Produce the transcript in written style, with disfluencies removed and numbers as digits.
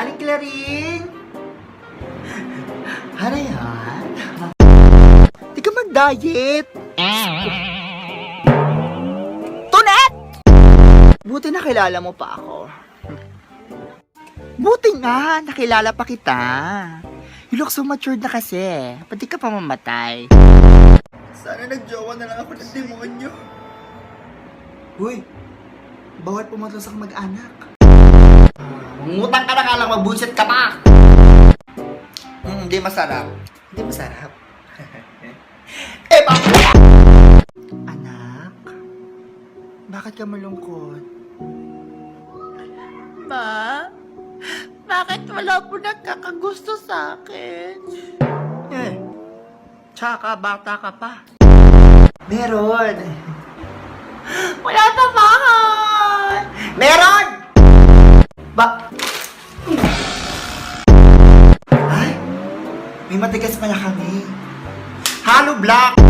Aling Claring? Ano yan? Di ka mag-diet. Tunet! Buti nakilala mo pa ako. Buti nga, nakilala pa kita. You look so matured na kasi. Pati ka pa mamatay. Sana nagjowa na lang ako ng demonyo. Uy, bawal pumatlo sa mag-anak. Ngutang ka na nga lang, mag-bullshit ka pa. Hindi masarap. Hindi masarap. Eh, bakit? Anak, bakit ka malungkot? Ma, bakit wala po nagkakagusto sa akin? Eh, tsaka bata ka pa. Meron. Wala naman! Meron! Ay, may matigas pala kami. Halo black!